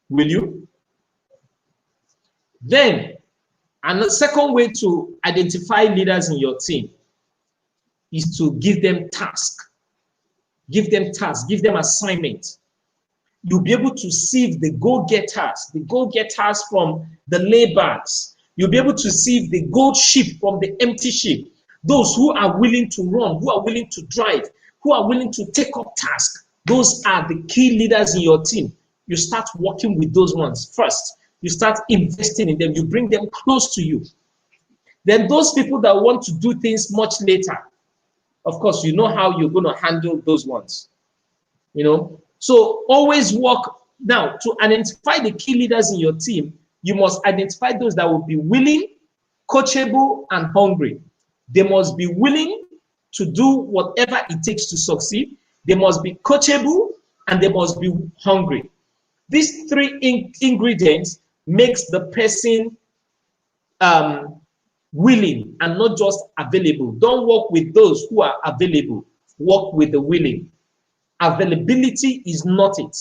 Will you? Then, and the second way to identify leaders in your team is to give them tasks. Give them tasks, give them assignments. You'll be able to see the go-getters from the laybacks. You'll be able to see the gold sheep from the empty sheep. Those who are willing to run, who are willing to drive, who are willing to take up tasks. Those are the key leaders in your team. You start working with those ones first. You start investing in them. You bring them close to you. Then those people that want to do things much later, of course, you know how you're going to handle those ones. You know, so always work. Now, to identify the key leaders in your team, you must identify those that will be willing, coachable, and hungry. They must be willing to do whatever it takes to succeed. They must be coachable, and they must be hungry. These three ingredients makes the person willing and not just available. Don't work with those who are available. Work with the willing. Availability is not it.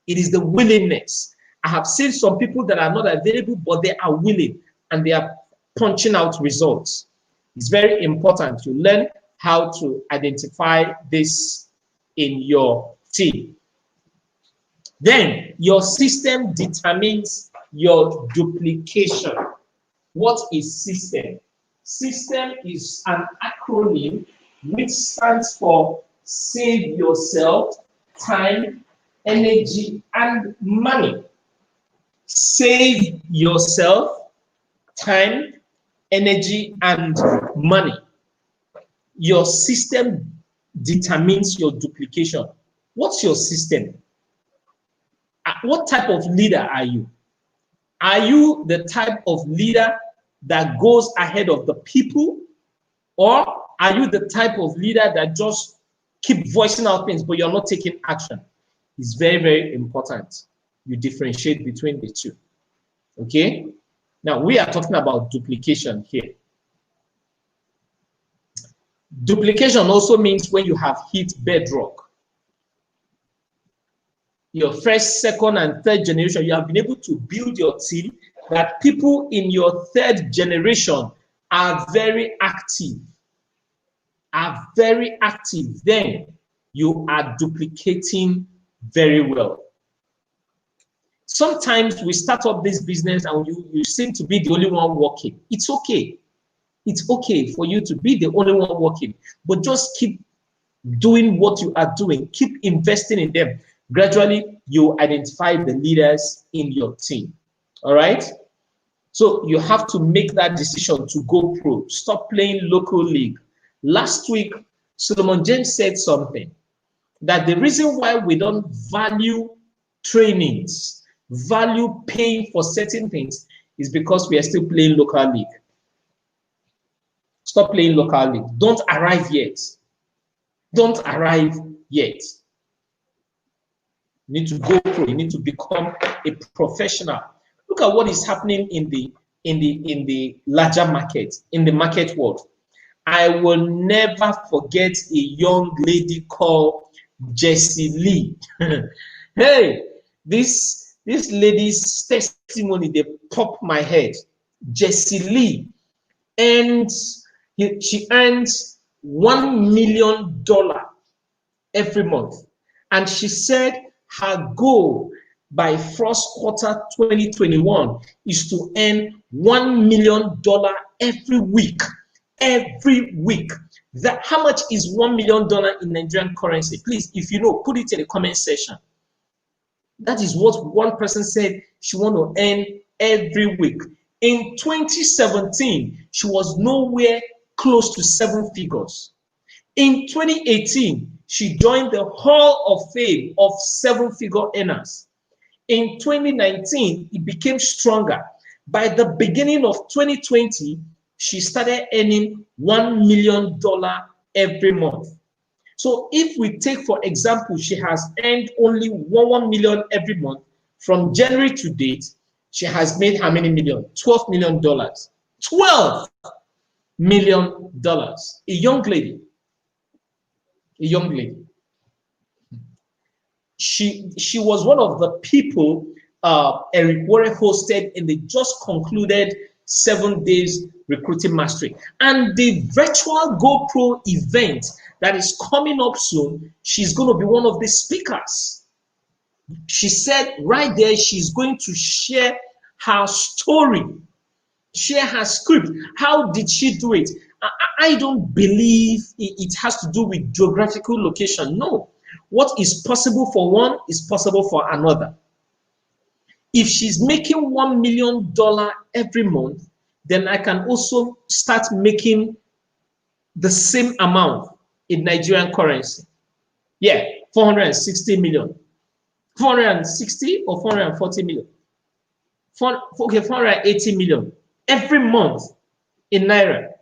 It is the willingness. I have seen some people that are not available, but they are willing and they are punching out results. It's very important to learn how to identify this in your team. Then your system determines your duplication. What is system? System is an acronym which stands for save yourself, time, energy, and money. Save yourself, time, energy, and money. Your system determines your duplication. What's your system? What type of leader are you? Are you the type of leader that goes ahead of the people? Or are you the type of leader that just keep voicing out things, but you're not taking action? It's very, very important you differentiate between the two. Okay? Now, we are talking about duplication here. Duplication also means when you have hit bedrock. Your first, second, and third generation, you have been able to build your team that people in your third generation are very active. Then you are duplicating very well. Sometimes we start up this business and you seem to be the only one working. It's okay. It's okay for you to be the only one working, but just keep doing what you are doing. Keep investing in them. Gradually, you identify the leaders in your team. All right? So you have to make that decision to go pro. Stop playing local league. Last week, Solomon James said something, that the reason why we don't value trainings, value paying for certain things, is because we are still playing local league. Stop playing local league. Don't arrive yet. Don't arrive yet. You need to go pro. You need to become a professional. Look at what is happening in the larger market, in the market world. I will never forget a young lady called Jessie Lee. Hey, this lady's testimony, they pop my head. Jessie Lee, and she earns $1 million every month, and she said her goal by first quarter 2021 is to earn $1 million every week. Every week. That, how much is $1 million in Nigerian currency? Please, if you know, put it in the comment section. That is what one person said she want to earn every week. In 2017, she was nowhere close to 7 figures. In 2018, she joined the Hall of Fame of 7-figure earners. In 2019, it became stronger. By the beginning of 2020, she started earning $1 million every month. So if we take, for example, she has earned only 1 million every month from January to date, she has made how many million? $12 million. $12 million. A young lady. A young lady. She was one of the people Eric Warren hosted in the just concluded 7 days recruiting mastery. And the virtual GoPro event that is coming up soon, she's going to be one of the speakers. She said right there, she's going to share her story, share her script. How did she do it? I don't believe it has to do with geographical location. No. What is possible for one is possible for another. If she's making $1 million every month, then I can also start making the same amount in Nigerian currency. Yeah, 460 million. 460 or 440 million? Okay, 480 million every month in Naira.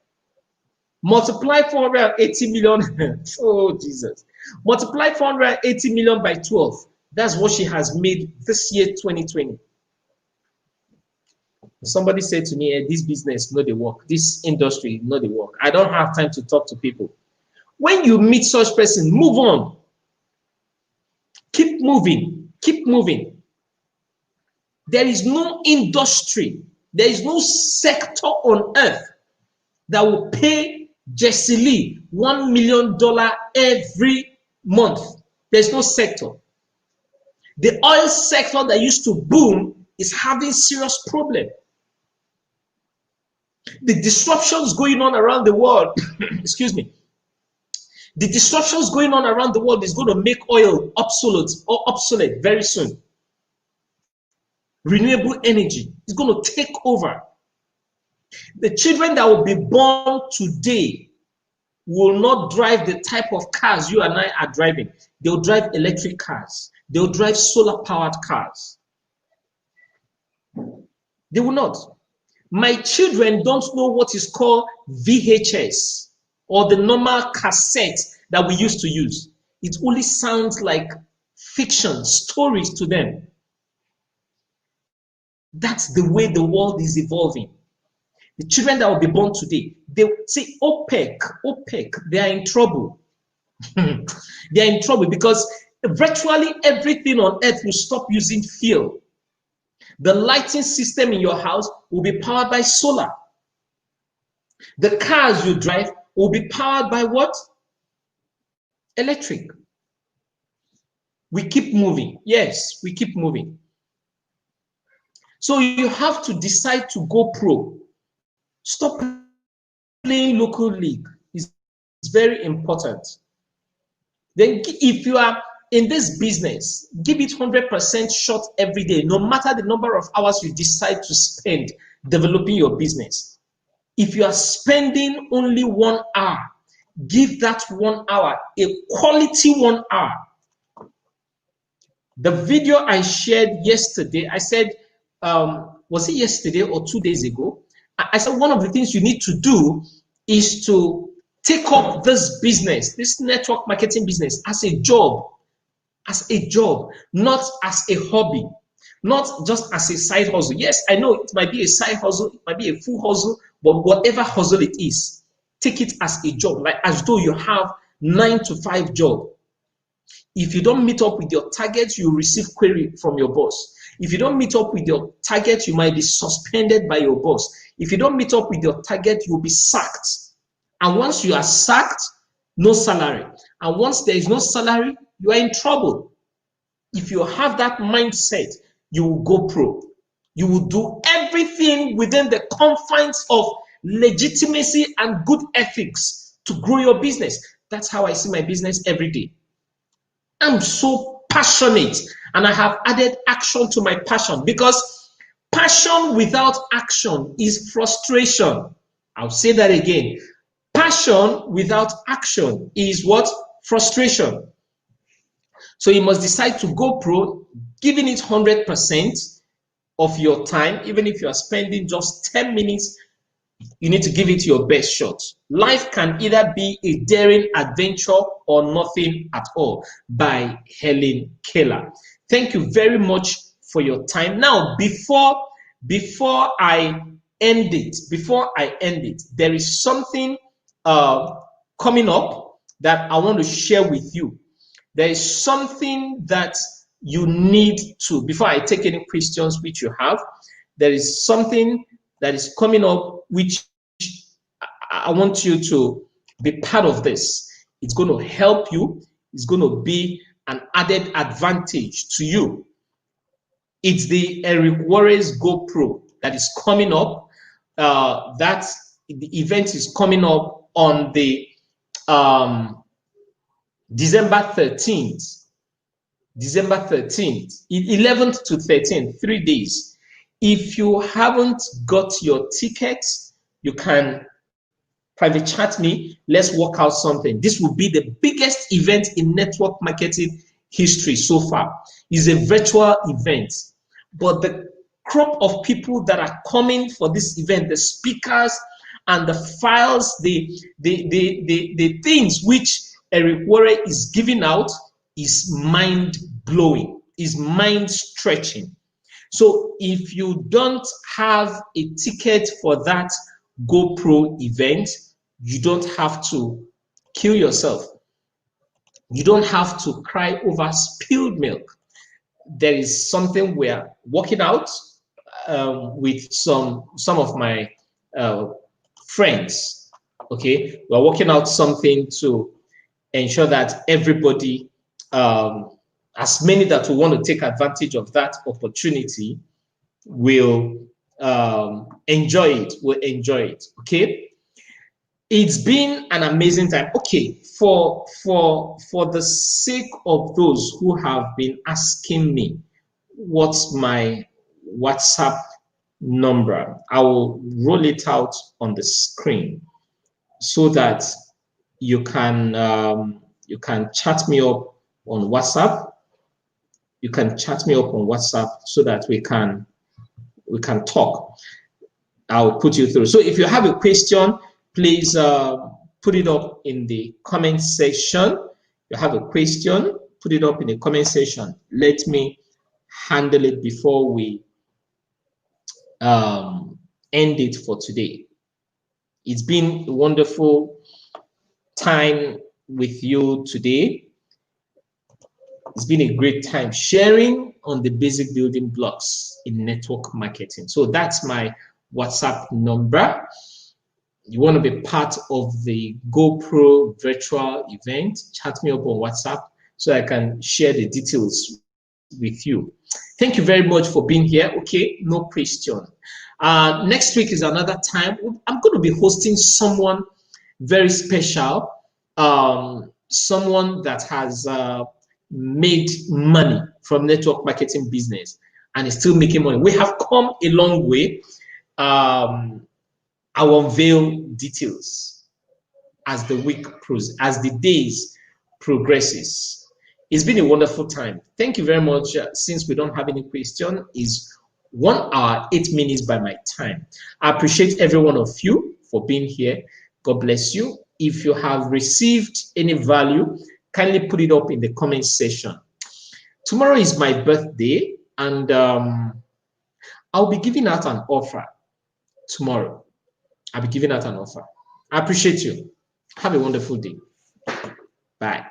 Multiply 480 million. Oh, Jesus. Multiply 480 million by 12. That's what she has made this year, 2020. Somebody said to me, this business, no, they work. This industry, no, they work. I don't have time to talk to people. When you meet such person, move on. Keep moving. Keep moving. There is no industry, there is no sector on earth that will pay Jesse Lee $1 million every month. There's no sector. The oil sector that used to boom is having serious problem. The disruptions going on around the world, excuse me, the disruptions going on around the world is going to make oil obsolete very soon. Renewable energy is going to take over. The children that will be born today will not drive the type of cars you and I are driving. They'll drive electric cars. They'll drive solar-powered cars. They will not. My children don't know what is called VHS or the normal cassette that we used to use. It only sounds like fiction, stories to them. That's the way the world is evolving. The children that will be born today, they say OPEC, they are in trouble. They are in trouble because virtually everything on earth will stop using fuel. The lighting system in your house will be powered by solar. The cars you drive will be powered by what? Electric. We keep moving. Yes, we keep moving. So you have to decide to go pro. Stop playing local league. It's very important. Then if you are in this business, give it 100% shot every day, no matter the number of hours you decide to spend developing your business. If you are spending only 1 hour, give that 1 hour a quality 1 hour. The video I shared yesterday, I said, was it yesterday or 2 days ago? I said one of the things you need to do is to take up this business, this network marketing business, as a job, not as a hobby, not just as a side hustle. Yes, I know it might be a side hustle, it might be a full hustle, but whatever hustle it is, take it as a job, like as though you have 9 to 5 job. If you don't meet up with your targets, you receive query from your boss. If you don't meet up with your target, you might be suspended by your boss. If you don't meet up with your target, you'll be sacked. And once you are sacked, no salary. And once there is no salary, you are in trouble. If you have that mindset, you will go pro. You will do everything within the confines of legitimacy and good ethics to grow your business. That's how I see my business every day. I'm so passionate, and I have added action to my passion because Passion without action is frustration. I'll say that again. Passion without action is what? Frustration. So you must decide to go pro, giving it 100% of your time. Even if you are spending just 10 minutes, you need to give it your best shot. Life can either be a daring adventure or nothing at all, by Helen Keller. Thank you very much for your time. Now, before I end it, there is something coming up that I want to share with you. There is something that you need to, before I take any questions which you have, there is something that is coming up which I want you to be part of this. It's going to help you. It's going to be an added advantage to you. It's the Eric Warren's GoPro that is coming up. The event is coming up on the December 13th. December 13th, 11th to 13th, 3 days. If you haven't got your tickets, you can private chat me. Let's work out something. This will be the biggest event in network marketing history so far. It's a virtual event, but the crop of people that are coming for this event, the speakers and the files, the things which Eric Warren is giving out is mind-blowing, is mind-stretching. So if you don't have a ticket for that GoPro event, you don't have to kill yourself. You don't have to cry over spilled milk. There is something we're working out with some of my friends. Okay, we're working out something to ensure that everybody, as many that will want to take advantage of that opportunity, will enjoy it. Will enjoy it. Okay, it's been an amazing time. Okay, for the sake of those who have been asking me what's my WhatsApp number, I will roll it out on the screen so that you can chat me up on WhatsApp. You can chat me up on WhatsApp so that we can talk. I'll put you through. So if you have a question, please put it up in the comment section. If you have a question, put it up in the comment section. Let me handle it before we end it for today. It's been a wonderful time with you today. It's been a great time sharing on the basic building blocks in network marketing. So that's my WhatsApp number. You want to be part of the GoPro virtual event, chat me up on WhatsApp so I can share the details with you. Thank you very much for being here. Okay, no question. Next week is another time. I'm going to be hosting someone very special, someone that has made money from network marketing business and is still making money. We have come a long way. I'll unveil details as the week as the days progresses. It's been a wonderful time. Thank you very much. Since we don't have any question, is 1 hour 8 minutes by my time. I appreciate every one of you for being here. God bless you. If you have received any value, kindly put it up in the comment section. Tomorrow is my birthday, and I'll be giving out an offer tomorrow. I'll be giving out an offer. I appreciate you. Have a wonderful day. Bye.